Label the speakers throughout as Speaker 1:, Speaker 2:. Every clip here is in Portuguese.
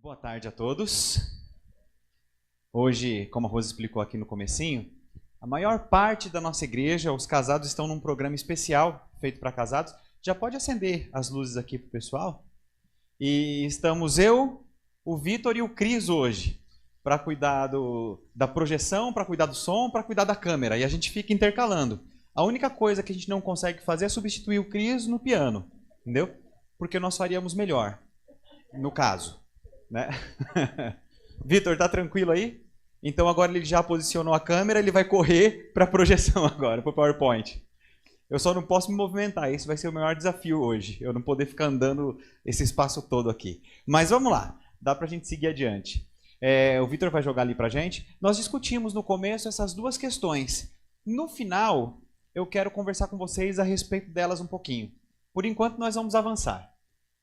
Speaker 1: Boa tarde a todos. Hoje, como a Rosa explicou aqui no comecinho, a maior parte da nossa igreja, os casados estão num programa especial feito para casados. Já pode acender as luzes aqui para o pessoal? E estamos eu, o Vitor e o Cris hoje, para cuidar da projeção, para cuidar do som, para cuidar da câmera. E a gente fica intercalando. A única coisa que a gente não consegue fazer é substituir o Cris no piano, entendeu? Porque nós faríamos melhor, no caso, né? Vitor, tá tranquilo aí? Então agora ele já posicionou a câmera, ele vai correr para a projeção agora, para o PowerPoint. Eu só não posso me movimentar, esse vai ser o maior desafio hoje, eu não poder ficar andando esse espaço todo aqui. Mas vamos lá, dá para a gente seguir adiante. O Vitor vai jogar ali para a gente. Nós discutimos no começo essas duas questões. No final, eu quero conversar com vocês a respeito delas um pouquinho. Por enquanto, nós vamos avançar.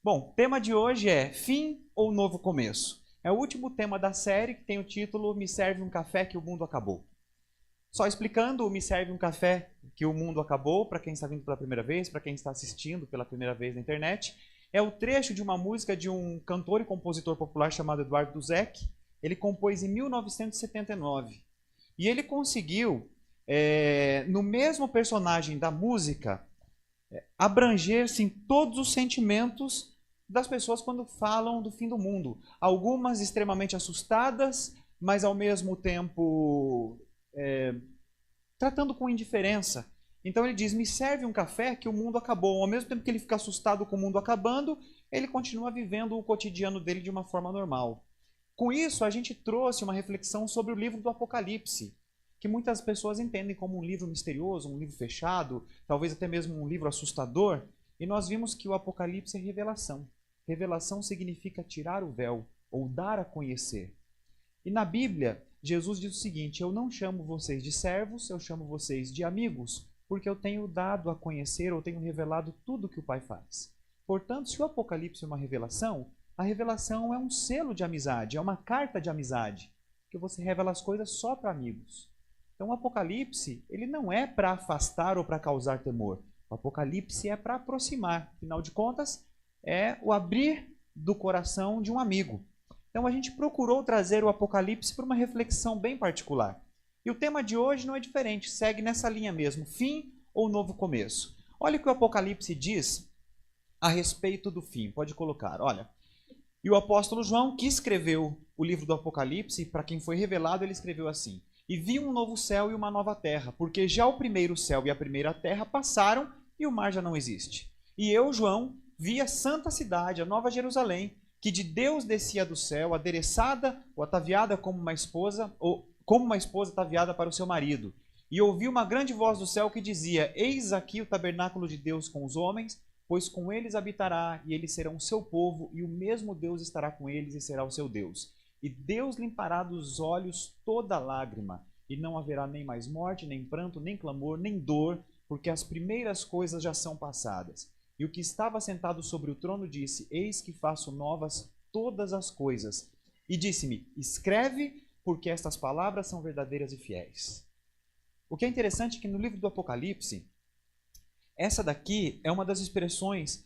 Speaker 1: Bom, o tema de hoje é fim ou novo começo? É o último tema da série que tem o título Me Serve um Café que o Mundo Acabou. Só explicando, o Me Serve um Café que o Mundo Acabou, para quem está vindo pela primeira vez, para quem está assistindo pela primeira vez na internet, é o trecho de uma música de um cantor e compositor popular chamado Eduardo Duzec. Ele compôs em 1979. E ele conseguiu, no mesmo personagem da música, abranger sim, todos os sentimentos das pessoas quando falam do fim do mundo. Algumas extremamente assustadas, mas ao mesmo tempo tratando com indiferença. Então ele diz, me serve um café que o mundo acabou. Ao mesmo tempo que ele fica assustado com o mundo acabando, ele continua vivendo o cotidiano dele de uma forma normal. Com isso, a gente trouxe uma reflexão sobre o livro do Apocalipse, que muitas pessoas entendem como um livro misterioso, um livro fechado, talvez até mesmo um livro assustador. E nós vimos que o Apocalipse é revelação. Revelação significa tirar o véu, ou dar a conhecer. E na Bíblia, Jesus diz o seguinte, eu não chamo vocês de servos, eu chamo vocês de amigos, porque eu tenho dado a conhecer, eu tenho revelado tudo o que o Pai faz. Portanto, se o Apocalipse é uma revelação, a revelação é um selo de amizade, é uma carta de amizade, que você revela as coisas só para amigos. Então o Apocalipse, ele não é para afastar ou para causar temor. O Apocalipse é para aproximar. Afinal de contas, é o abrir do coração de um amigo. Então a gente procurou trazer o Apocalipse para uma reflexão bem particular. E o tema de hoje não é diferente, segue nessa linha mesmo, fim ou novo começo. Olha o que o Apocalipse diz a respeito do fim. Pode colocar, olha. E o apóstolo João, que escreveu o livro do Apocalipse, para quem foi revelado, ele escreveu assim, e vi um novo céu e uma nova terra, porque já o primeiro céu e a primeira terra passaram e o mar já não existe. E eu, João, vi a santa cidade, a nova Jerusalém, que de Deus descia do céu, adereçada ou ataviada como uma esposa ataviada para o seu marido. E ouvi uma grande voz do céu que dizia, eis aqui o tabernáculo de Deus com os homens, pois com eles habitará, e eles serão o seu povo, e o mesmo Deus estará com eles e será o seu Deus. E Deus limpará dos olhos toda lágrima, e não haverá nem mais morte, nem pranto, nem clamor, nem dor, porque as primeiras coisas já são passadas. E o que estava sentado sobre o trono disse, eis que faço novas todas as coisas. E disse-me, escreve, porque estas palavras são verdadeiras e fiéis. O que é interessante é que no livro do Apocalipse, essa daqui é uma das expressões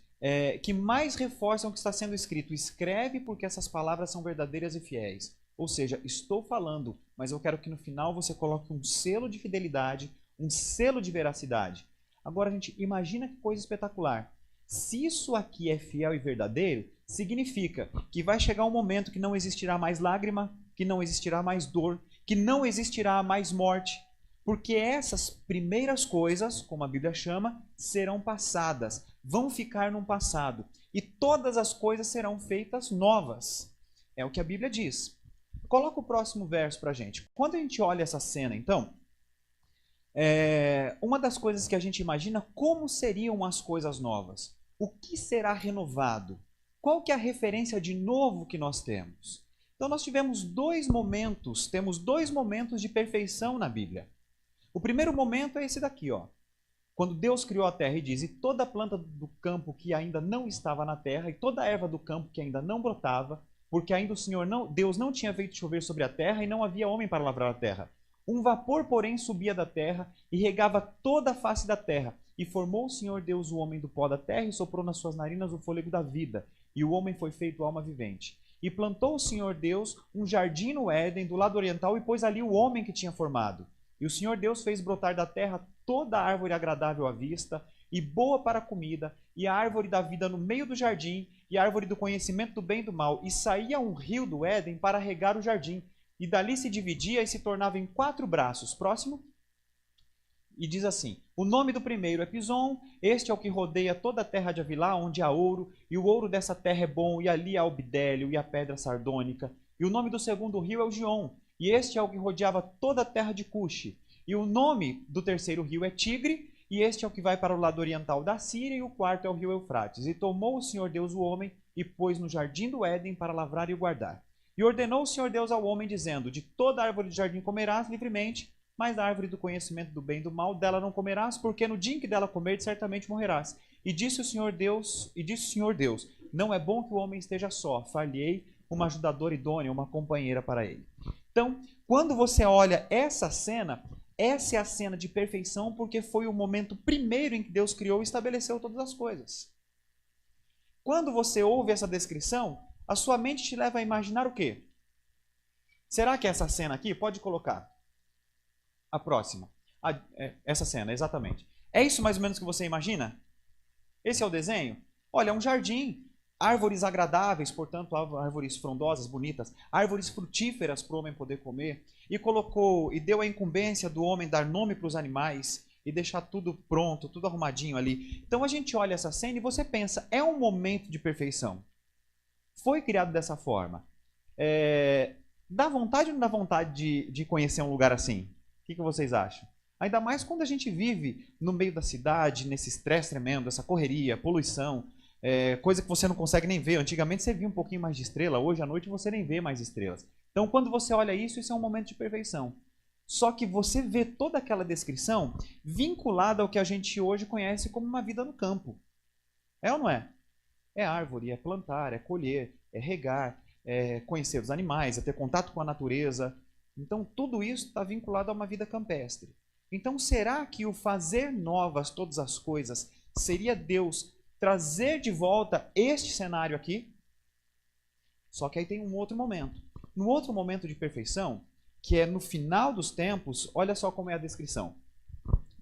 Speaker 1: que mais reforçam o que está sendo escrito. Escreve porque essas palavras são verdadeiras e fiéis. Ou seja, estou falando, mas eu quero que no final você coloque um selo de fidelidade, um selo de veracidade. Agora, gente, imagina que coisa espetacular. Se isso aqui é fiel e verdadeiro, significa que vai chegar um momento que não existirá mais lágrima, que não existirá mais dor, que não existirá mais morte. Porque essas primeiras coisas, como a Bíblia chama, serão passadas, vão ficar no passado. E todas as coisas serão feitas novas. É o que a Bíblia diz. Coloca o próximo verso para a gente. Quando a gente olha essa cena, então, uma das coisas que a gente imagina, como seriam as coisas novas? O que será renovado? Qual que é a referência de novo que nós temos? Então nós temos dois momentos de perfeição na Bíblia. O primeiro momento é esse daqui, ó. Quando Deus criou a terra e diz, e toda planta do campo que ainda não estava na terra, e toda erva do campo que ainda não brotava, porque ainda Deus não tinha feito chover sobre a terra e não havia homem para lavrar a terra. Um vapor, porém, subia da terra e regava toda a face da terra. E formou o Senhor Deus o homem do pó da terra e soprou nas suas narinas o fôlego da vida. E o homem foi feito alma vivente. E plantou o Senhor Deus um jardim no Éden, do lado oriental, e pôs ali o homem que tinha formado. E o Senhor Deus fez brotar da terra toda árvore agradável à vista, e boa para a comida, e a árvore da vida no meio do jardim, e a árvore do conhecimento do bem e do mal. E saía um rio do Éden para regar o jardim, e dali se dividia e se tornava em 4 braços. Próximo. E diz assim: o nome do primeiro é Pison, este é o que rodeia toda a terra de Avilá, onde há ouro, e o ouro dessa terra é bom, e ali há o bidélio e a pedra sardônica. E o nome do segundo rio é o Gion, e este é o que rodeava toda a terra de Cuxi. E o nome do terceiro rio é Tigre, e este é o que vai para o lado oriental da Síria, e o quarto é o rio Eufrates. E tomou o Senhor Deus o homem, e pôs no jardim do Éden para lavrar e o guardar. E ordenou o Senhor Deus ao homem, dizendo: de toda árvore do jardim comerás livremente, mas da árvore do conhecimento do bem e do mal, dela não comerás, porque no dia em que dela comerdes, certamente morrerás. E disse o Senhor Deus, não é bom que o homem esteja só, far-lhe-ei uma ajudadora idônea, uma companheira para ele. Então, quando você olha essa cena, essa é a cena de perfeição, porque foi o momento primeiro em que Deus criou e estabeleceu todas as coisas. Quando você ouve essa descrição, a sua mente te leva a imaginar o quê? Será que essa cena aqui, pode colocar a próxima, essa cena, exatamente. É isso mais ou menos que você imagina? Esse é o desenho? Olha, é um jardim, árvores agradáveis, portanto, árvores frondosas, bonitas, árvores frutíferas para o homem poder comer, e deu a incumbência do homem dar nome para os animais e deixar tudo pronto, tudo arrumadinho ali. Então a gente olha essa cena e você pensa, é um momento de perfeição. Foi criado dessa forma. Dá vontade ou não dá vontade de conhecer um lugar assim? O que vocês acham? Ainda mais quando a gente vive no meio da cidade, nesse estresse tremendo, essa correria, poluição, coisa que você não consegue nem ver. Antigamente você via um pouquinho mais de estrela, hoje à noite você nem vê mais estrelas. Então quando você olha isso, isso é um momento de perfeição. Só que você vê toda aquela descrição vinculada ao que a gente hoje conhece como uma vida no campo. É ou não é? É árvore, é plantar, é colher, é regar, é conhecer os animais, é ter contato com a natureza. Então, tudo isso está vinculado a uma vida campestre. Então, será que o fazer novas todas as coisas seria Deus trazer de volta este cenário aqui? Só que aí tem um outro momento. No outro momento de perfeição, que é no final dos tempos, olha só como é a descrição.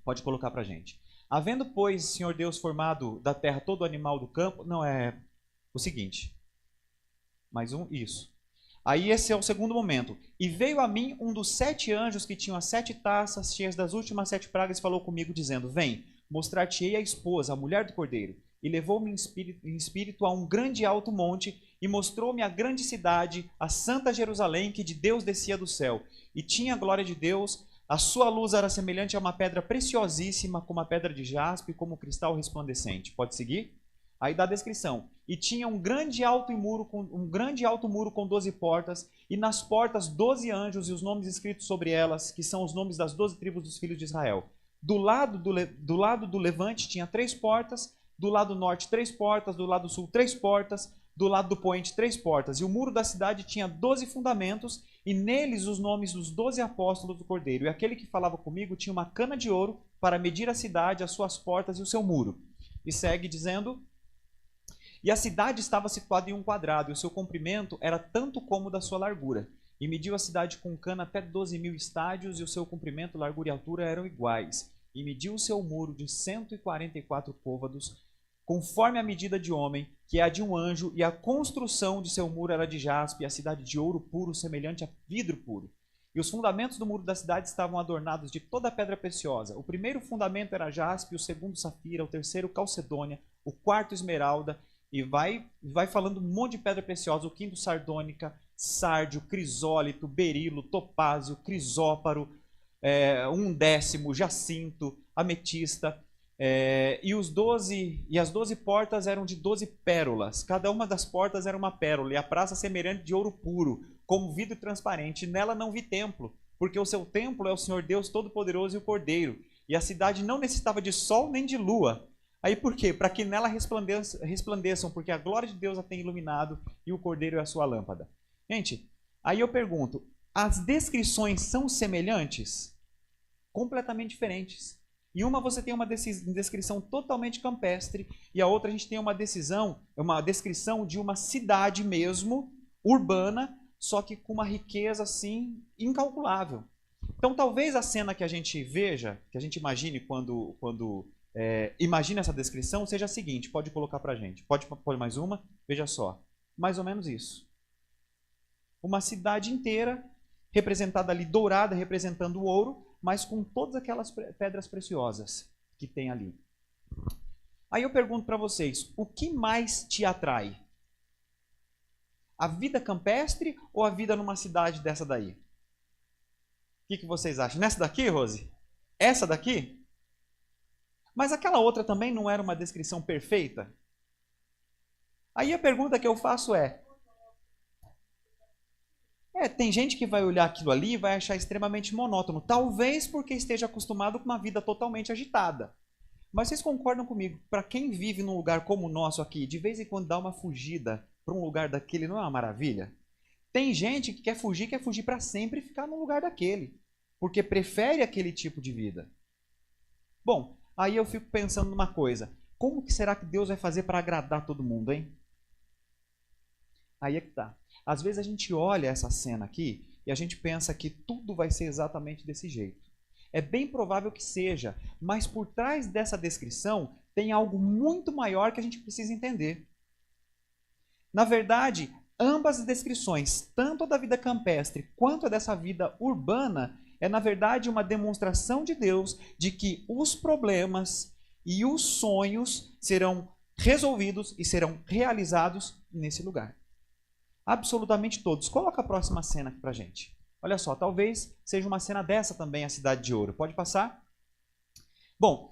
Speaker 1: Pode colocar para a gente. Havendo, pois, Senhor Deus formado da terra todo animal do campo... Não, é o seguinte. Mais um, isso. Aí esse é o segundo momento. E veio a mim um dos 7 anjos que tinham as 7 taças cheias das últimas 7 pragas e falou comigo, dizendo: vem, mostrar-te-ei a esposa, a mulher do cordeiro. E levou-me em espírito a um grande alto monte e mostrou-me a grande cidade, a santa Jerusalém, que de Deus descia do céu. E tinha a glória de Deus, a sua luz era semelhante a uma pedra preciosíssima, como a pedra de jaspe, como cristal resplandecente. Pode seguir? Aí dá a descrição. E tinha um grande alto muro com 12 portas, e nas portas 12 anjos e os nomes escritos sobre elas, que são os nomes das 12 tribos dos filhos de Israel. Do lado do levante tinha 3 portas, do lado norte 3 portas, do lado sul 3 portas, do lado do poente 3 portas. E o muro da cidade tinha 12 fundamentos, e neles os nomes dos 12 apóstolos do Cordeiro. E aquele que falava comigo tinha uma cana de ouro para medir a cidade, as suas portas e o seu muro. E segue dizendo... E a cidade estava situada em um quadrado, e o seu comprimento era tanto como o da sua largura. E mediu a cidade com cana até 12.000 estádios, e o seu comprimento, largura e altura eram iguais. E mediu o seu muro de 144 côvados, conforme a medida de homem, que é a de um anjo, e a construção de seu muro era de jaspe, e a cidade de ouro puro, semelhante a vidro puro. E os fundamentos do muro da cidade estavam adornados de toda a pedra preciosa. O primeiro fundamento era jaspe, o segundo safira, o terceiro calcedônia, o quarto esmeralda, e vai falando um monte de pedra preciosa, o quinto sardônica, sárdio, crisólito, berilo, topázio, crisóparo, 1/10, jacinto, ametista, e as 12 portas eram de 12 pérolas, cada uma das portas era uma pérola, e a praça semelhante de ouro puro, como vidro transparente, e nela não vi templo, porque o seu templo é o Senhor Deus Todo-Poderoso e o Cordeiro, e a cidade não necessitava de sol nem de lua. Aí por quê? Para que nela resplandeçam, porque a glória de Deus a tem iluminado e o Cordeiro é a sua lâmpada. Gente, aí eu pergunto, as descrições são semelhantes? Completamente diferentes. E uma você tem uma descrição totalmente campestre, e a outra a gente tem uma descrição de uma cidade mesmo, urbana, só que com uma riqueza assim incalculável. Então talvez a cena que a gente veja, que a gente imagine quando imagina essa descrição, seja a seguinte, pode colocar pra gente. Pode pôr mais uma? Veja só. Mais ou menos isso. Uma cidade inteira, representada ali, dourada, representando o ouro, mas com todas aquelas pedras preciosas que tem ali. Aí eu pergunto para vocês, o que mais te atrai? A vida campestre ou a vida numa cidade dessa daí? O que vocês acham? Nessa daqui, Rose? Essa daqui? Mas aquela outra também não era uma descrição perfeita? Aí a pergunta que eu faço tem gente que vai olhar aquilo ali e vai achar extremamente monótono. Talvez porque esteja acostumado com uma vida totalmente agitada. Mas vocês concordam comigo? Para quem vive num lugar como o nosso aqui, de vez em quando dá uma fugida para um lugar daquele, não é uma maravilha? Tem gente que quer fugir para sempre e ficar no lugar daquele. Porque prefere aquele tipo de vida. Bom, aí eu fico pensando numa coisa. Como que será que Deus vai fazer para agradar todo mundo, hein? Aí é que tá. Às vezes a gente olha essa cena aqui e a gente pensa que tudo vai ser exatamente desse jeito. É bem provável que seja, mas por trás dessa descrição tem algo muito maior que a gente precisa entender. Na verdade, ambas as descrições, tanto a da vida campestre quanto a dessa vida urbana, é na verdade uma demonstração de Deus de que os problemas e os sonhos serão resolvidos e serão realizados nesse lugar. Absolutamente todos. Coloca a próxima cena aqui pra gente. Olha só, talvez seja uma cena dessa também, a Cidade de Ouro. Pode passar? Bom,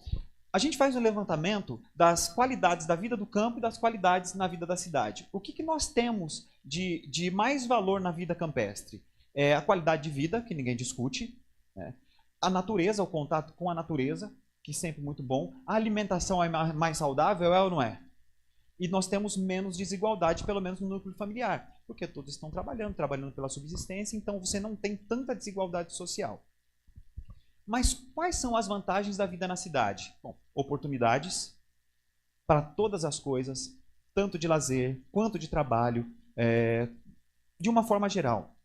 Speaker 1: a gente faz um levantamento das qualidades da vida do campo e das qualidades na vida da cidade. O que nós temos de mais valor na vida campestre? É a qualidade de vida, que ninguém discute. Né? A natureza, o contato com a natureza, que sempre é muito bom. A alimentação é mais saudável, é ou não é? E nós temos menos desigualdade, pelo menos no núcleo familiar, porque todos estão trabalhando pela subsistência, então você não tem tanta desigualdade social. Mas quais são as vantagens da vida na cidade? Bom, oportunidades para todas as coisas, tanto de lazer quanto de trabalho, de uma forma geral.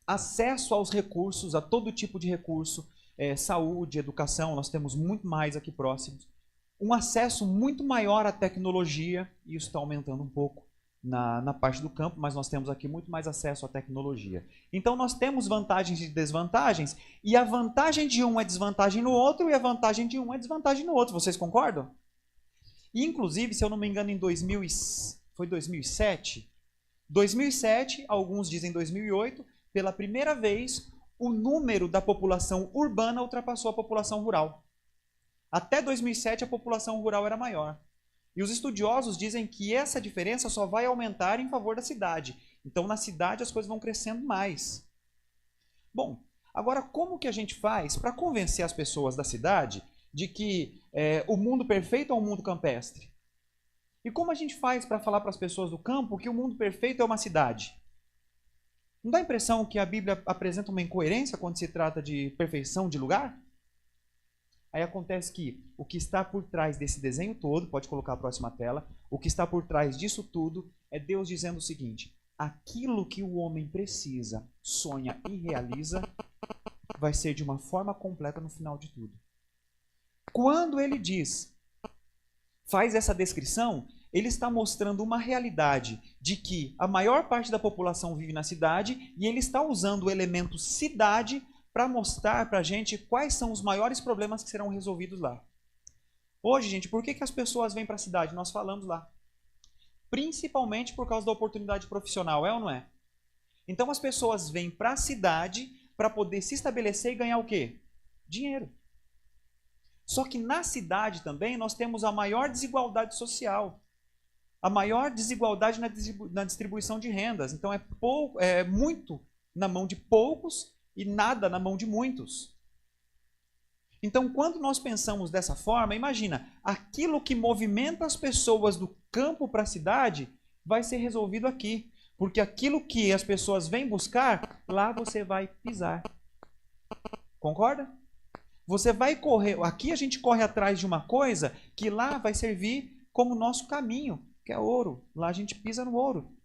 Speaker 1: Acesso aos recursos, a todo tipo de recurso, saúde, educação, nós temos muito mais aqui próximos. Um acesso muito maior à tecnologia, e isso está aumentando um pouco na parte do campo, mas nós temos aqui muito mais acesso à tecnologia. Então nós temos vantagens e desvantagens, e a vantagem de um é desvantagem no outro, e a vantagem de um é desvantagem no outro. Vocês concordam? E, inclusive, se eu não me engano, foi 2007? 2007, alguns dizem 2008, pela primeira vez, o número da população urbana ultrapassou a população rural. Até 2007, a população rural era maior. E os estudiosos dizem que essa diferença só vai aumentar em favor da cidade. Então, na cidade, as coisas vão crescendo mais. Bom, agora, como que a gente faz para convencer as pessoas da cidade de que o mundo perfeito é um mundo campestre? E como a gente faz para falar para as pessoas do campo que o mundo perfeito é uma cidade? Não dá a impressão que a Bíblia apresenta uma incoerência quando se trata de perfeição de lugar? Aí acontece que o que está por trás desse desenho todo, pode colocar a próxima tela, o que está por trás disso tudo é Deus dizendo o seguinte: aquilo que o homem precisa, sonha e realiza, vai ser de uma forma completa no final de tudo. Quando ele faz essa descrição, ele está mostrando uma realidade de que a maior parte da população vive na cidade e ele está usando o elemento cidade para mostrar para a gente quais são os maiores problemas que serão resolvidos lá. Hoje, gente, por que as pessoas vêm para a cidade? Nós falamos lá. Principalmente por causa da oportunidade profissional, é ou não é? Então as pessoas vêm para a cidade para poder se estabelecer e ganhar o quê? Dinheiro. Só que na cidade também nós temos a maior desigualdade social. A maior desigualdade na distribuição de rendas. Então é muito na mão de poucos e nada na mão de muitos. Então, quando nós pensamos dessa forma, imagina, aquilo que movimenta as pessoas do campo para a cidade vai ser resolvido aqui. Porque aquilo que as pessoas vêm buscar, lá você vai pisar. Concorda? Você vai correr, aqui a gente corre atrás de uma coisa que lá vai servir como nosso caminho, que é ouro. Lá a gente pisa no ouro.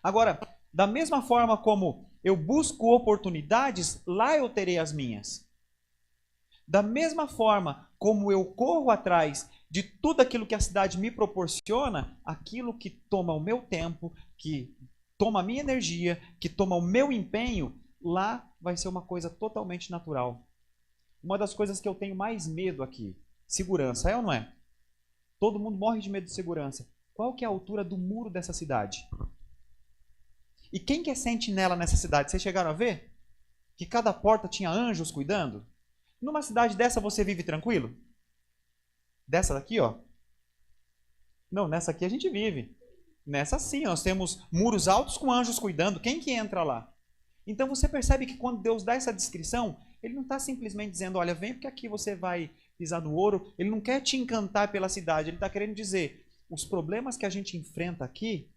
Speaker 1: Agora, da mesma forma como eu busco oportunidades, lá eu terei as minhas. Da mesma forma como eu corro atrás de tudo aquilo que a cidade me proporciona, aquilo que toma o meu tempo, que toma a minha energia, que toma o meu empenho, lá vai ser uma coisa totalmente natural. Uma das coisas que eu tenho mais medo aqui, segurança, é ou não é? Todo mundo morre de medo de segurança. Qual que é a altura do muro dessa cidade? E quem que é sentinela nessa cidade? Vocês chegaram a ver? Que cada porta tinha anjos cuidando? Numa cidade dessa você vive tranquilo? Dessa daqui, ó. Não, nessa aqui a gente vive. Nessa sim, nós temos muros altos com anjos cuidando. Quem que entra lá? Então você percebe que quando Deus dá essa descrição, Ele não está simplesmente dizendo, olha, vem porque aqui você vai pisar no ouro. Ele não quer te encantar pela cidade. Ele está querendo dizer, os problemas que a gente enfrenta aqui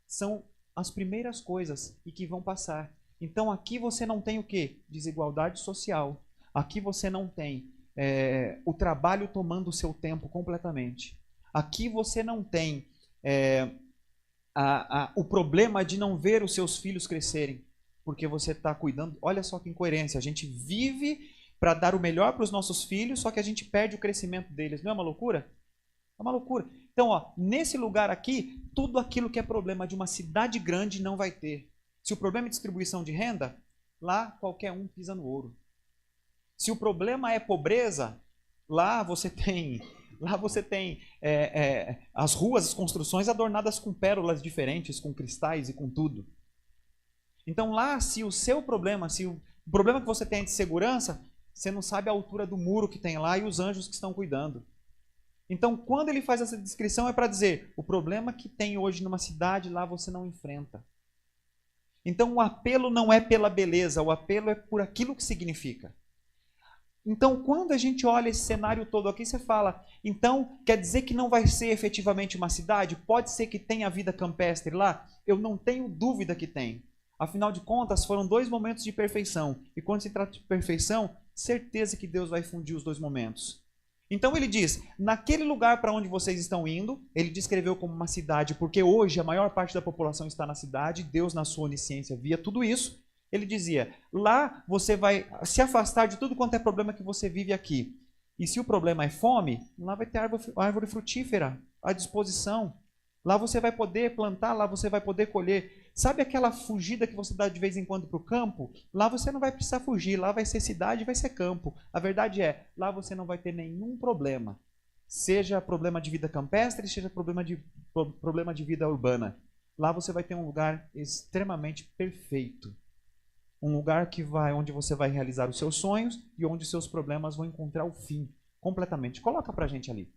Speaker 1: são as primeiras coisas e que vão passar. Então aqui você não tem o quê? Desigualdade social. Aqui você não tem o trabalho tomando o seu tempo completamente. Aqui você não tem o problema de não ver os seus filhos crescerem, porque você está cuidando. Olha só que incoerência. A gente vive para dar o melhor para os nossos filhos, só que a gente perde o crescimento deles. Não é uma loucura? É uma loucura. Então, ó, nesse lugar aqui, tudo aquilo que é problema de uma cidade grande não vai ter. Se o problema é distribuição de renda, lá qualquer um pisa no ouro. Se o problema é pobreza, lá você tem as ruas, as construções adornadas com pérolas diferentes, com cristais e com tudo. Então lá, se o seu problema, se o problema que você tem é de segurança, você não sabe a altura do muro que tem lá e os anjos que estão cuidando. Então, quando ele faz essa descrição, é para dizer, o problema que tem hoje numa cidade, lá você não enfrenta. Então, o apelo não é pela beleza, o apelo é por aquilo que significa. Então, quando a gente olha esse cenário todo aqui, você fala, então, quer dizer que não vai ser efetivamente uma cidade? Pode ser que tenha vida campestre lá? Eu não tenho dúvida que tem. Afinal de contas, foram 2 momentos de perfeição. E quando se trata de perfeição, certeza que Deus vai fundir os 2 momentos. Então ele diz, naquele lugar para onde vocês estão indo, ele descreveu como uma cidade, porque hoje a maior parte da população está na cidade, Deus na sua onisciência via tudo isso. Ele dizia, lá você vai se afastar de tudo quanto é problema que você vive aqui. E se o problema é fome, lá vai ter árvore frutífera à disposição. Lá você vai poder plantar, lá você vai poder colher. Sabe aquela fugida que você dá de vez em quando para o campo? Lá você não vai precisar fugir, lá vai ser cidade, vai ser campo. A verdade é, lá você não vai ter nenhum problema. Seja problema de vida campestre, seja problema de vida urbana. Lá você vai ter um lugar extremamente perfeito. Um lugar onde você vai realizar os seus sonhos e onde seus problemas vão encontrar o fim completamente. Coloca para a gente ali.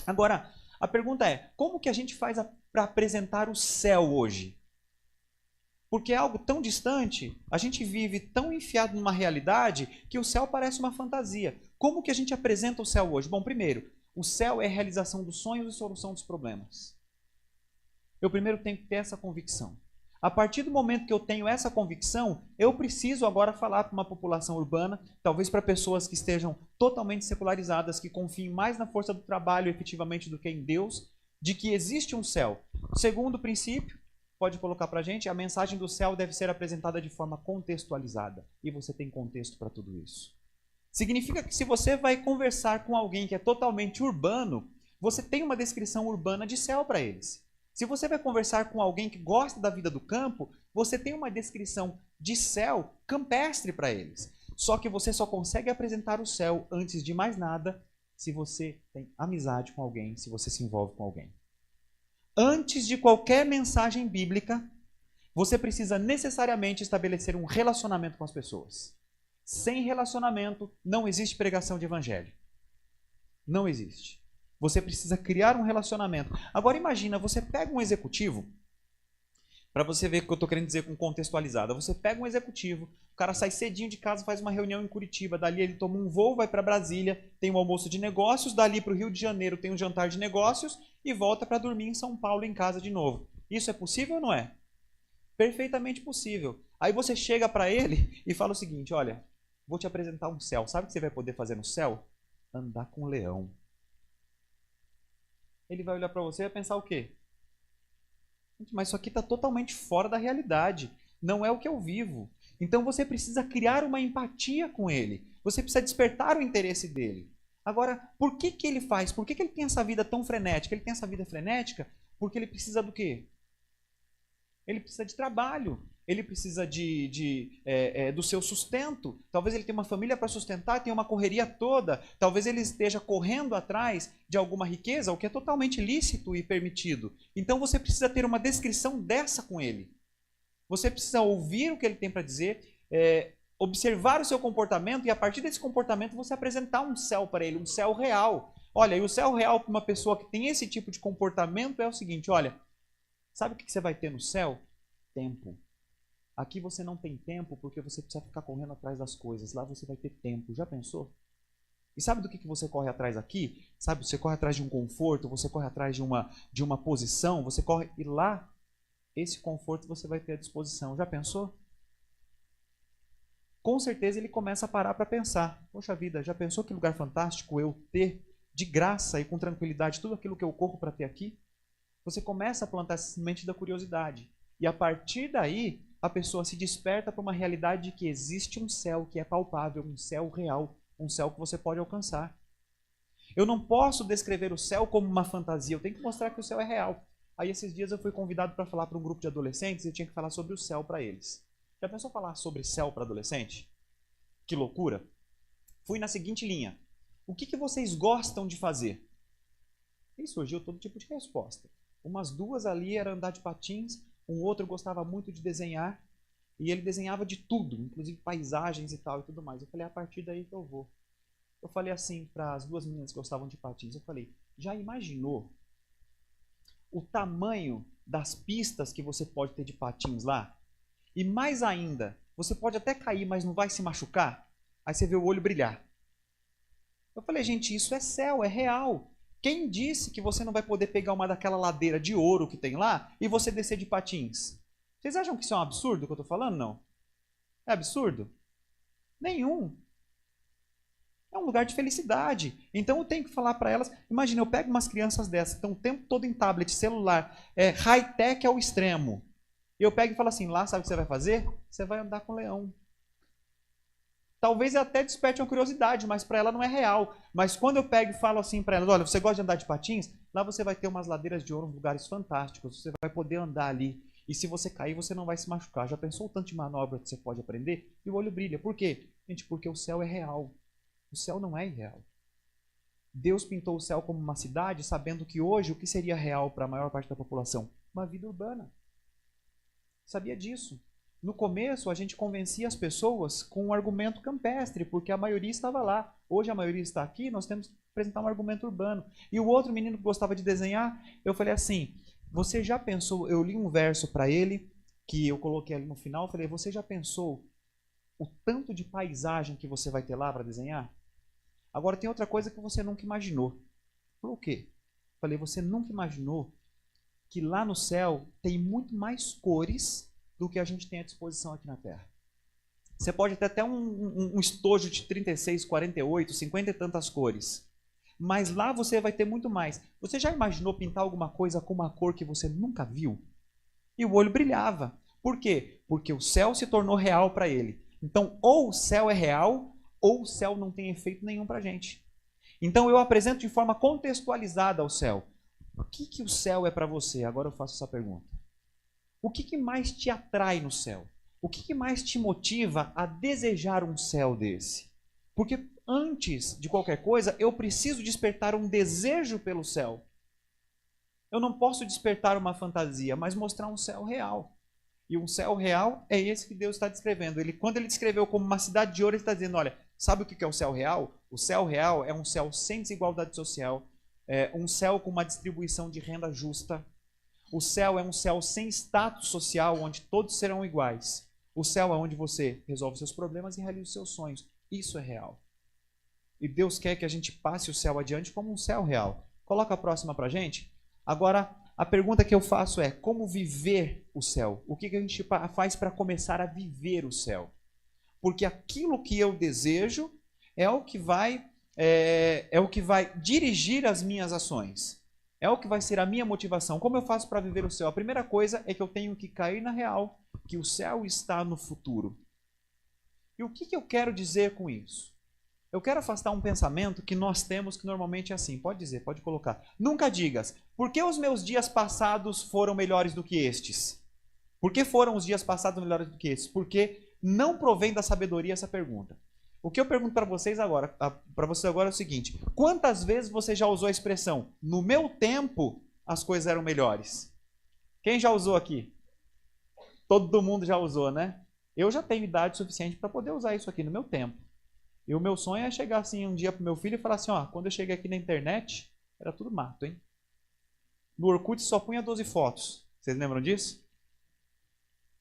Speaker 1: Agora, a pergunta é, como que a gente faz para apresentar o céu hoje? Porque é algo tão distante, a gente vive tão enfiado numa realidade que o céu parece uma fantasia. Como que a gente apresenta o céu hoje? Bom, primeiro, o céu é a realização dos sonhos e solução dos problemas. Eu primeiro tenho que ter essa convicção. A partir do momento que eu tenho essa convicção, eu preciso agora falar para uma população urbana, talvez para pessoas que estejam totalmente secularizadas, que confiem mais na força do trabalho efetivamente do que em Deus, de que existe um céu. Segundo princípio, pode colocar para a gente, a mensagem do céu deve ser apresentada de forma contextualizada. E você tem contexto para tudo isso. Significa que se você vai conversar com alguém que é totalmente urbano, você tem uma descrição urbana de céu para eles. Se você vai conversar com alguém que gosta da vida do campo, você tem uma descrição de céu campestre para eles. Só que você só consegue apresentar o céu, antes de mais nada, se você tem amizade com alguém, se você se envolve com alguém. Antes de qualquer mensagem bíblica, você precisa necessariamente estabelecer um relacionamento com as pessoas. Sem relacionamento, não existe pregação de evangelho. Não existe. Você precisa criar um relacionamento. Agora imagina, você pega um executivo, para você ver o que eu estou querendo dizer com contextualizada. Você pega um executivo, o cara sai cedinho de casa, faz uma reunião em Curitiba, dali ele toma um voo, vai para Brasília, tem um almoço de negócios, dali para o Rio de Janeiro tem um jantar de negócios e volta para dormir em São Paulo em casa de novo. Isso é possível ou não é? Perfeitamente possível. Aí você chega para ele e fala o seguinte, olha, vou te apresentar um céu. Sabe o que você vai poder fazer no céu? Andar com um leão. Ele vai olhar para você e vai pensar o quê? Mas isso aqui está totalmente fora da realidade. Não é o que eu vivo. Então você precisa criar uma empatia com ele. Você precisa despertar o interesse dele. Agora, por que que ele faz? Por que que ele tem essa vida tão frenética? Ele tem essa vida frenética porque ele precisa do quê? Ele precisa de trabalho. Ele precisa do seu sustento. Talvez ele tenha uma família para sustentar, tenha uma correria toda. Talvez ele esteja correndo atrás de alguma riqueza, o que é totalmente lícito e permitido. Então você precisa ter uma descrição dessa com ele. Você precisa ouvir o que ele tem para dizer, observar o seu comportamento e a partir desse comportamento você apresentar um céu para ele, um céu real. Olha, e o céu real para uma pessoa que tem esse tipo de comportamento é o seguinte, olha, sabe o que você vai ter no céu? Tempo. Aqui você não tem tempo porque você precisa ficar correndo atrás das coisas. Lá você vai ter tempo. Já pensou? E sabe do que você corre atrás aqui? Sabe, você corre atrás de um conforto, você corre atrás de uma posição, você corre... E lá, esse conforto você vai ter à disposição. Já pensou? Com certeza ele começa a parar para pensar. Poxa vida, já pensou que lugar fantástico eu ter de graça e com tranquilidade tudo aquilo que eu corro para ter aqui? Você começa a plantar essa semente da curiosidade. E a partir daí, a pessoa se desperta para uma realidade de que existe um céu que é palpável, um céu real, um céu que você pode alcançar. Eu não posso descrever o céu como uma fantasia, eu tenho que mostrar que o céu é real. Aí esses dias eu fui convidado para falar para um grupo de adolescentes e eu tinha que falar sobre o céu para eles. Já pensou falar sobre céu para adolescente? Que loucura! Fui na seguinte linha. O que vocês gostam de fazer? E surgiu todo tipo de resposta. Umas duas ali era andar de patins, um outro gostava muito de desenhar, e ele desenhava de tudo, inclusive paisagens e tal e tudo mais. Eu falei, a partir daí que eu vou. Eu falei assim para as duas meninas que gostavam de patins, eu falei, já imaginou o tamanho das pistas que você pode ter de patins lá? E mais ainda, você pode até cair, mas não vai se machucar? Aí você vê o olho brilhar. Eu falei, gente, isso é céu, é real. Quem disse que você não vai poder pegar uma daquela ladeira de ouro que tem lá e você descer de patins? Vocês acham que isso é um absurdo que eu estou falando? Não. É absurdo? Nenhum. É um lugar de felicidade. Então eu tenho que falar para elas, imagina, eu pego umas crianças dessas, que estão o tempo todo em tablet, celular, high-tech ao extremo. E eu pego e falo assim, lá sabe o que você vai fazer? Você vai andar com o leão. Talvez até desperte uma curiosidade, mas para ela não é real. Mas quando eu pego e falo assim para ela, olha, você gosta de andar de patins? Lá você vai ter umas ladeiras de ouro, lugares fantásticos, você vai poder andar ali. E se você cair, você não vai se machucar. Já pensou o tanto de manobra que você pode aprender? E o olho brilha. Por quê? Gente, porque o céu é real. O céu não é irreal. Deus pintou o céu como uma cidade, sabendo que hoje o que seria real para a maior parte da população? Uma vida urbana. Sabia disso? No começo, a gente convencia as pessoas com um argumento campestre, porque a maioria estava lá. Hoje a maioria está aqui, nós temos que apresentar um argumento urbano. E o outro menino que gostava de desenhar, eu falei assim, você já pensou, eu li um verso para ele, que eu coloquei ali no final, eu falei, você já pensou o tanto de paisagem que você vai ter lá para desenhar? Agora tem outra coisa que você nunca imaginou. Falei, o quê? Falei, você nunca imaginou que lá no céu tem muito mais cores do que a gente tem à disposição aqui na Terra. Você pode ter até um estojo de 36, 48, 50 e tantas cores. Mas lá você vai ter muito mais. Você já imaginou pintar alguma coisa com uma cor que você nunca viu? E o olho brilhava. Por quê? Porque o céu se tornou real para ele. Então, ou o céu é real, ou o céu não tem efeito nenhum para a gente. Então, eu apresento de forma contextualizada ao céu. O que o céu é para você? Agora eu faço essa pergunta. O que mais te atrai no céu? O que mais te motiva a desejar um céu desse? Porque antes de qualquer coisa, eu preciso despertar um desejo pelo céu. Eu não posso despertar uma fantasia, mas mostrar um céu real. E um céu real é esse que Deus está descrevendo. Quando ele descreveu como uma cidade de ouro, ele está dizendo, olha, sabe o que é o céu real? O céu real é um céu sem desigualdade social, um céu com uma distribuição de renda justa. O céu é um céu sem status social, onde todos serão iguais. O céu é onde você resolve seus problemas e realiza os seus sonhos. Isso é real. E Deus quer que a gente passe o céu adiante como um céu real. Coloca a próxima para a gente. Agora, a pergunta que eu faço é, como viver o céu? O que a gente faz para começar a viver o céu? Porque aquilo que eu desejo é o que vai dirigir as minhas ações. É o que vai ser a minha motivação. Como eu faço para viver o céu? A primeira coisa é que eu tenho que cair na real, que o céu está no futuro. E o que eu quero dizer com isso? Eu quero afastar um pensamento que nós temos que normalmente é assim. Pode dizer, pode colocar. Nunca digas, por que os meus dias passados foram melhores do que estes? Por que foram os dias passados melhores do que estes? Porque não provém da sabedoria essa pergunta. O que eu pergunto para vocês agora é o seguinte: quantas vezes você já usou a expressão no meu tempo as coisas eram melhores? Quem já usou aqui? Todo mundo já usou, né? Eu já tenho idade suficiente para poder usar isso aqui no meu tempo. E o meu sonho é chegar assim um dia pro meu filho e falar assim, ó, quando eu cheguei aqui na internet, era tudo mato, hein? No Orkut só punha 12 fotos. Vocês lembram disso?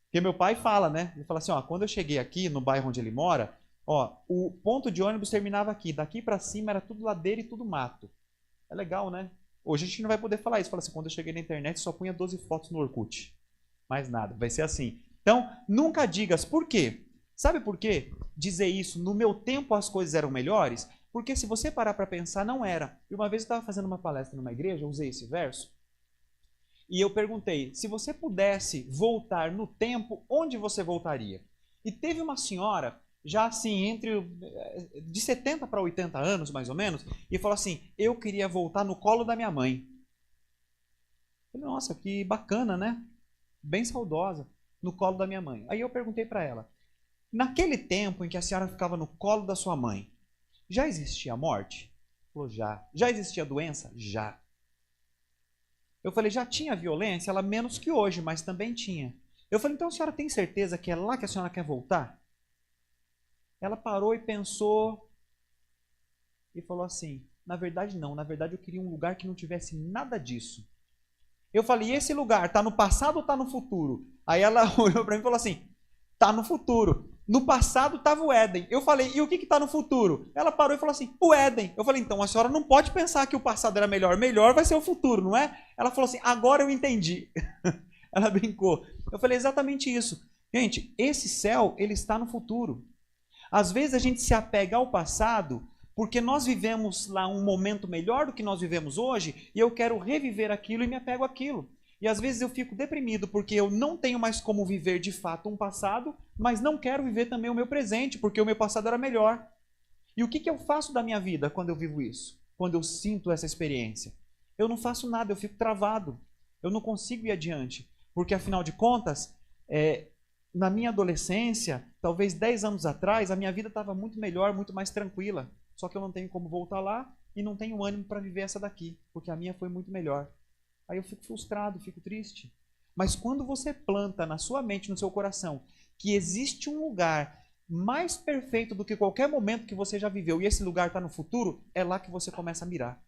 Speaker 1: Porque meu pai fala, né? Ele fala assim, ó, quando eu cheguei aqui no bairro onde ele mora, ó, o ponto de ônibus terminava aqui. Daqui para cima era tudo ladeira e tudo mato. É legal, né? Hoje a gente não vai poder falar isso. Fala assim, quando eu cheguei na internet só punha 12 fotos no Orkut. Mais nada, vai ser assim. Então, nunca digas por quê. Sabe por quê? Dizer isso, no meu tempo as coisas eram melhores? Porque se você parar para pensar, não era. E uma vez eu estava fazendo uma palestra numa igreja, eu usei esse verso, e eu perguntei, se você pudesse voltar no tempo, onde você voltaria? E teve uma senhora, já assim, de 70 para 80 anos, mais ou menos, e falou assim, eu queria voltar no colo da minha mãe. Eu falei, nossa, que bacana, né? Bem saudosa, no colo da minha mãe. Aí eu perguntei para ela, naquele tempo em que a senhora ficava no colo da sua mãe, já existia morte? Ela falou, já. Já existia doença? Já. Eu falei, já tinha violência? Ela, menos que hoje, mas também tinha. Eu falei, então a senhora tem certeza que é lá que a senhora quer voltar? Ela parou e pensou e falou assim, na verdade não, na verdade eu queria um lugar que não tivesse nada disso. Eu falei, e esse lugar está no passado ou está no futuro? Aí ela olhou para mim e falou assim, está no futuro. No passado estava o Éden. Eu falei, e o que está no futuro? Ela parou e falou assim, o Éden. Eu falei, então a senhora não pode pensar que o passado era melhor. Melhor vai ser o futuro, não é? Ela falou assim, agora eu entendi. Ela brincou. Eu falei, exatamente isso. Gente, esse céu, ele está no futuro. Às vezes a gente se apega ao passado porque nós vivemos lá um momento melhor do que nós vivemos hoje e eu quero reviver aquilo e me apego àquilo. E às vezes eu fico deprimido porque eu não tenho mais como viver de fato um passado, mas não quero viver também o meu presente, porque o meu passado era melhor. E o que eu faço da minha vida quando eu vivo isso? Quando eu sinto essa experiência? Eu não faço nada, eu fico travado. Eu não consigo ir adiante. Porque afinal de contas, na minha adolescência, talvez 10 anos atrás, a minha vida estava muito melhor, muito mais tranquila. Só que eu não tenho como voltar lá e não tenho ânimo para viver essa daqui, porque a minha foi muito melhor. Aí eu fico frustrado, fico triste. Mas quando você planta na sua mente, no seu coração, que existe um lugar mais perfeito do que qualquer momento que você já viveu, e esse lugar está no futuro, é lá que você começa a mirar.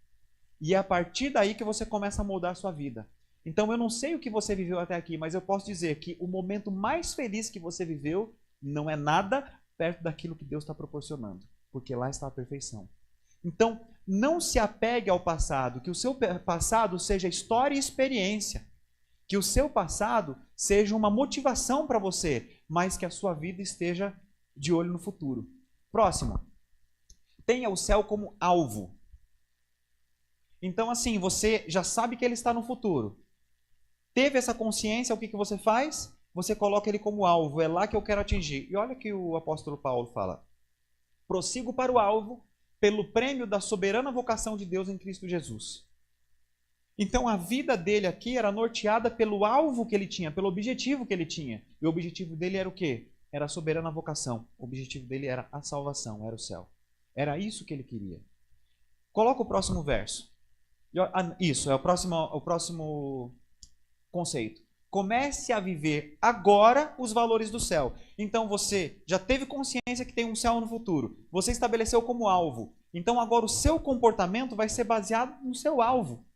Speaker 1: E é a partir daí que você começa a moldar a sua vida. Então eu não sei o que você viveu até aqui, mas eu posso dizer que o momento mais feliz que você viveu não é nada perto daquilo que Deus está proporcionando, porque lá está a perfeição. Então, não se apegue ao passado, que o seu passado seja história e experiência, que o seu passado seja uma motivação para você, mas que a sua vida esteja de olho no futuro. Próximo. Tenha o céu como alvo. Então, assim, você já sabe que ele está no futuro. Teve essa consciência, o que você faz? Você coloca ele como alvo, é lá que eu quero atingir. E olha o que o apóstolo Paulo fala. Prossigo para o alvo, pelo prêmio da soberana vocação de Deus em Cristo Jesus. Então a vida dele aqui era norteada pelo alvo que ele tinha, pelo objetivo que ele tinha. E o objetivo dele era o quê? Era a soberana vocação. O objetivo dele era a salvação, era o céu. Era isso que ele queria. Coloca o próximo verso. Isso, é o próximo conceito. Comece a viver agora os valores do céu. Então você já teve consciência que tem um céu no futuro. Você estabeleceu como alvo. Então agora o seu comportamento vai ser baseado no seu alvo.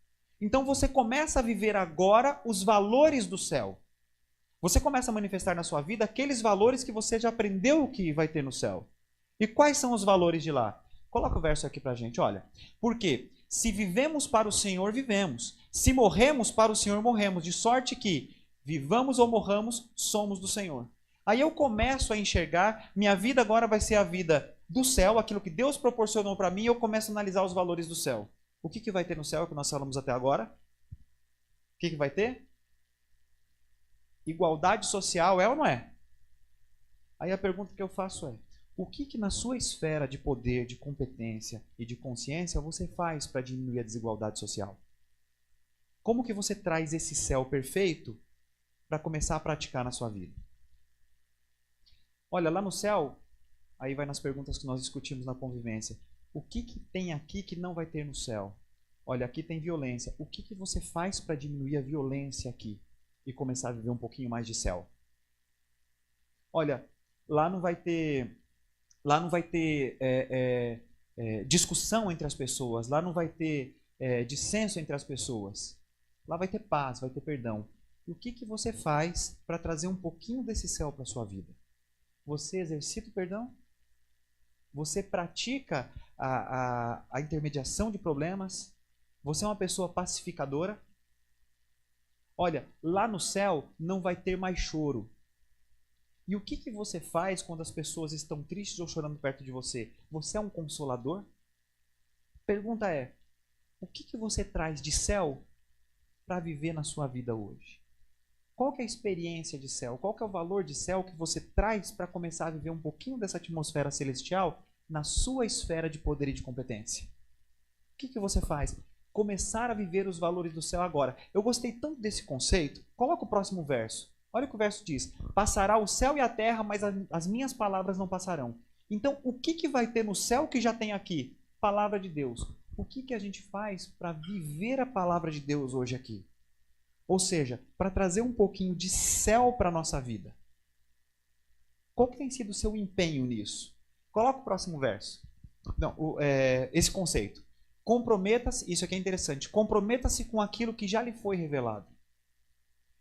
Speaker 1: Então você começa a viver agora os valores do céu. Você começa a manifestar na sua vida aqueles valores que você já aprendeu que vai ter no céu. E quais são os valores de lá? Coloca o verso aqui pra gente, olha. Porque se vivemos para o Senhor, vivemos. Se morremos para o Senhor, morremos. De sorte que vivamos ou morramos, somos do Senhor. Aí eu começo a enxergar, minha vida agora vai ser a vida do céu, aquilo que Deus proporcionou para mim, e eu começo a analisar os valores do céu. O que vai ter no céu, que nós falamos até agora? que vai ter? Igualdade social, é ou não é? Aí a pergunta que eu faço é: o que na sua esfera de poder, de competência e de consciência você faz para diminuir a desigualdade social? Como que você traz esse céu perfeito para começar a praticar na sua vida? Olha, lá no céu, aí vai nas perguntas que nós discutimos na convivência. O que tem aqui que não vai ter no céu? Olha, aqui tem violência. O que você faz para diminuir a violência aqui e começar a viver um pouquinho mais de céu? Olha, lá não vai ter discussão entre as pessoas, lá não vai ter dissenso entre as pessoas. Lá vai ter paz, vai ter perdão. E o que você faz para trazer um pouquinho desse céu para a sua vida? Você exercita o perdão? Você pratica a intermediação de problemas? Você é uma pessoa pacificadora? Olha, lá no céu não vai ter mais choro. E o que você faz quando as pessoas estão tristes ou chorando perto de você? Você é um consolador? Pergunta é: o que você traz de céu para viver na sua vida hoje? Qual que é a experiência de céu? Qual que é o valor de céu que você traz para começar a viver um pouquinho dessa atmosfera celestial na sua esfera de poder e de competência? O que você faz? Começar a viver os valores do céu agora. Eu gostei tanto desse conceito. Coloca o próximo verso. Olha o que o verso diz: passará o céu e a terra, mas as minhas palavras não passarão. Então, o que vai ter no céu que já tem aqui? Palavra de Deus. O que a gente faz para viver a palavra de Deus hoje aqui? Ou seja, para trazer um pouquinho de céu para a nossa vida. Qual que tem sido o seu empenho nisso? Coloca o próximo verso. Não, esse conceito. Comprometa-se, isso aqui é interessante, comprometa-se com aquilo que já lhe foi revelado.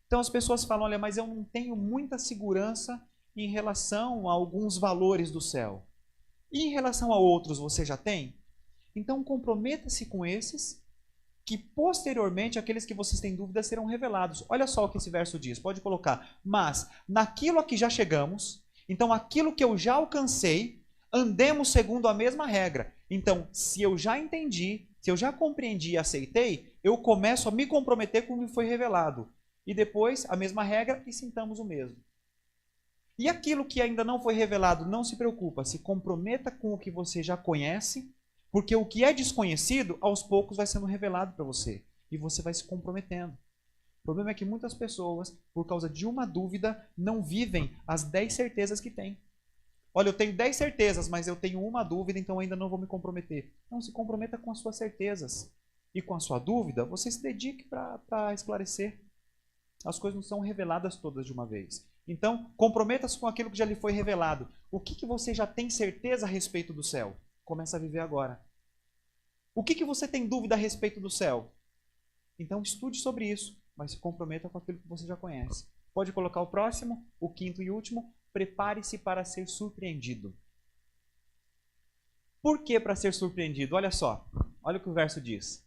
Speaker 1: Então as pessoas falam: olha, mas eu não tenho muita segurança em relação a alguns valores do céu. E em relação a outros você já tem? Então comprometa-se com esses, que posteriormente aqueles que vocês têm dúvidas serão revelados. Olha só o que esse verso diz, pode colocar: mas naquilo a que já chegamos, então aquilo que eu já alcancei, andemos segundo a mesma regra. Então, se eu já entendi, se eu já compreendi e aceitei, eu começo a me comprometer com o que foi revelado. E depois, a mesma regra, e sintamos o mesmo. E aquilo que ainda não foi revelado, não se preocupa, se comprometa com o que você já conhece, porque o que é desconhecido, aos poucos vai sendo revelado para você. E você vai se comprometendo. O problema é que muitas pessoas, por causa de uma dúvida, não vivem as 10 certezas que têm. Olha, eu tenho 10 certezas, mas eu tenho uma dúvida, então ainda não vou me comprometer. Não, se comprometa com as suas certezas. E com a sua dúvida, você se dedique para esclarecer. As coisas não são reveladas todas de uma vez. Então, comprometa-se com aquilo que já lhe foi revelado. O que você já tem certeza a respeito do céu? Começa a viver agora. O que você tem dúvida a respeito do céu? Então, estude sobre isso, mas se comprometa com aquilo que você já conhece. Pode colocar o próximo, o quinto e último. Prepare-se para ser surpreendido. Por que para ser surpreendido? Olha só, olha o que o verso diz.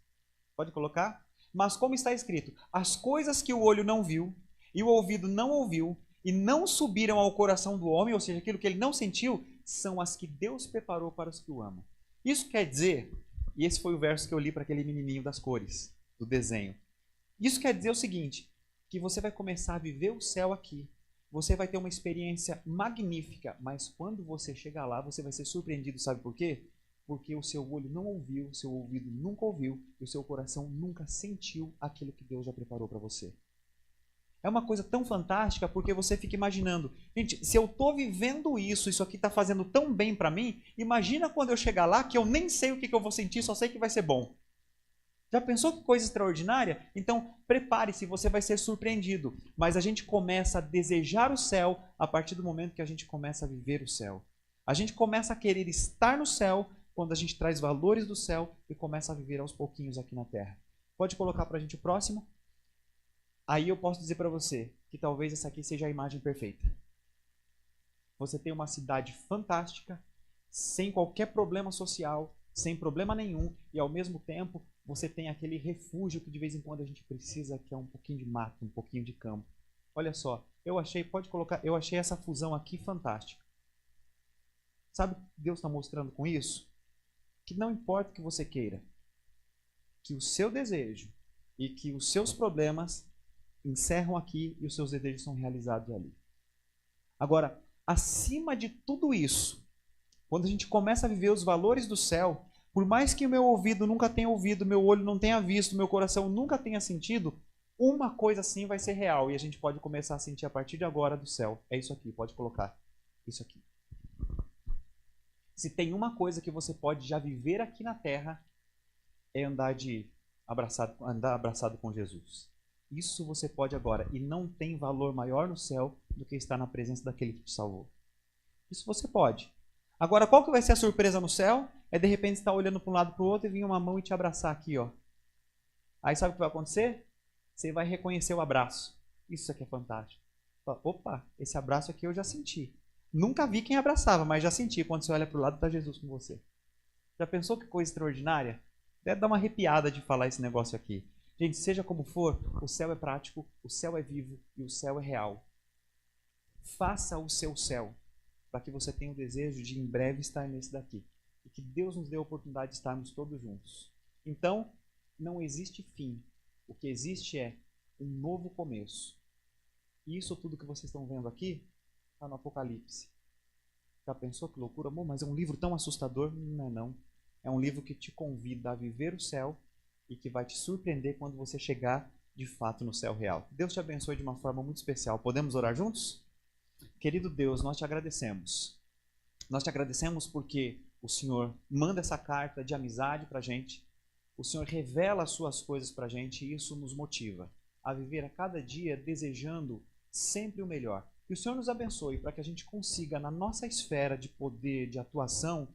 Speaker 1: Pode colocar? Mas como está escrito: as coisas que o olho não viu, e o ouvido não ouviu, e não subiram ao coração do homem, ou seja, aquilo que ele não sentiu, são as que Deus preparou para os que o amam. Isso quer dizer, e esse foi o verso que eu li para aquele menininho das cores, do desenho. Isso quer dizer o seguinte, que você vai começar a viver o céu aqui. Você vai ter uma experiência magnífica, mas quando você chegar lá, você vai ser surpreendido, sabe por quê? Porque o seu olho não ouviu, o seu ouvido nunca ouviu, e o seu coração nunca sentiu aquilo que Deus já preparou para você. É uma coisa tão fantástica, porque você fica imaginando: gente, se eu estou vivendo isso aqui está fazendo tão bem para mim, imagina quando eu chegar lá que eu nem sei o que eu vou sentir, só sei que vai ser bom. Já pensou que coisa extraordinária? Então, prepare-se, você vai ser surpreendido. Mas a gente começa a desejar o céu a partir do momento que a gente começa a viver o céu. A gente começa a querer estar no céu quando a gente traz valores do céu e começa a viver aos pouquinhos aqui na terra. Pode colocar para a gente o próximo? Aí eu posso dizer para você que talvez essa aqui seja a imagem perfeita. Você tem uma cidade fantástica, sem qualquer problema social, sem problema nenhum, e ao mesmo tempo você tem aquele refúgio que de vez em quando a gente precisa, que é um pouquinho de mato, um pouquinho de campo. Olha só, eu achei essa fusão aqui fantástica. Sabe o que Deus está mostrando com isso? Que não importa o que você queira, que o seu desejo e que os seus problemas encerram aqui e os seus desejos são realizados ali. Agora, acima de tudo isso, quando a gente começa a viver os valores do céu, por mais que o meu ouvido nunca tenha ouvido, meu olho não tenha visto, meu coração nunca tenha sentido, uma coisa sim vai ser real e a gente pode começar a sentir a partir de agora do céu. É isso aqui, pode colocar. Isso aqui. Se tem uma coisa que você pode já viver aqui na terra, é andar abraçado com Jesus. Isso você pode agora. E não tem valor maior no céu do que estar na presença daquele que te salvou. Isso você pode. Agora, qual que vai ser a surpresa no céu? É de repente estar olhando para um lado para o outro e vir uma mão e te abraçar aqui, ó. Aí sabe o que vai acontecer? Você vai reconhecer o abraço. Isso aqui é fantástico. Opa, esse abraço aqui eu já senti. Nunca vi quem abraçava, mas já senti. Quando você olha para o lado, está Jesus com você. Já pensou que coisa extraordinária? Deve dar uma arrepiada de falar esse negócio aqui. Gente, seja como for, o céu é prático, o céu é vivo e o céu é real. Faça o seu céu, para que você tenha o desejo de em breve estar nesse daqui. E que Deus nos dê a oportunidade de estarmos todos juntos. Então, não existe fim. O que existe é um novo começo. E isso tudo que vocês estão vendo aqui está no Apocalipse. Já pensou que loucura? Amor, mas é um livro tão assustador? Não é não. É um livro que te convida a viver o céu e que vai te surpreender quando você chegar de fato no céu real. Deus te abençoe de uma forma muito especial. Podemos orar juntos? Querido Deus, nós te agradecemos. Nós te agradecemos porque o Senhor manda essa carta de amizade para a gente. O Senhor revela as suas coisas para a gente e isso nos motiva a viver a cada dia desejando sempre o melhor. Que o Senhor nos abençoe para que a gente consiga, na nossa esfera de poder, de atuação,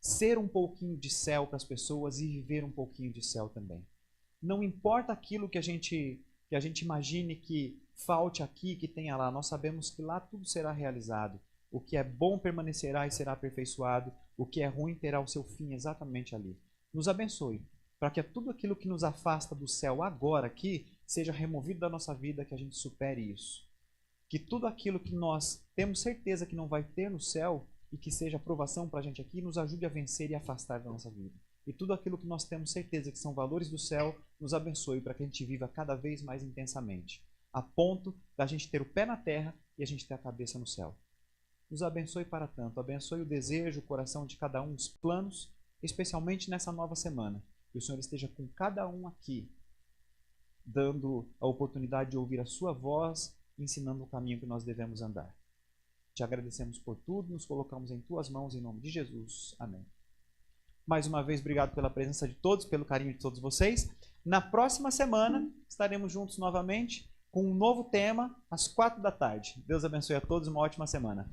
Speaker 1: ser um pouquinho de céu para as pessoas e viver um pouquinho de céu também. Não importa aquilo que a gente imagine que falte aqui, que tenha lá, nós sabemos que lá tudo será realizado. O que é bom permanecerá e será aperfeiçoado, o que é ruim terá o seu fim exatamente ali. Nos abençoe, para que tudo aquilo que nos afasta do céu agora aqui, seja removido da nossa vida, que a gente supere isso. Que tudo aquilo que nós temos certeza que não vai ter no céu, e que seja aprovação para a gente aqui, nos ajude a vencer e afastar da nossa vida. E tudo aquilo que nós temos certeza que são valores do céu, nos abençoe para que a gente viva cada vez mais intensamente, a ponto da gente ter o pé na terra e a gente ter a cabeça no céu. Nos abençoe para tanto, abençoe o desejo, o coração de cada um, os planos, especialmente nessa nova semana. Que o Senhor esteja com cada um aqui, dando a oportunidade de ouvir a sua voz, ensinando o caminho que nós devemos andar. Te agradecemos por tudo, nos colocamos em tuas mãos, em nome de Jesus. Amém. Mais uma vez, obrigado pela presença de todos, pelo carinho de todos vocês. Na próxima semana, estaremos juntos novamente com um novo tema, às 4 da tarde. Deus abençoe a todos, uma ótima semana.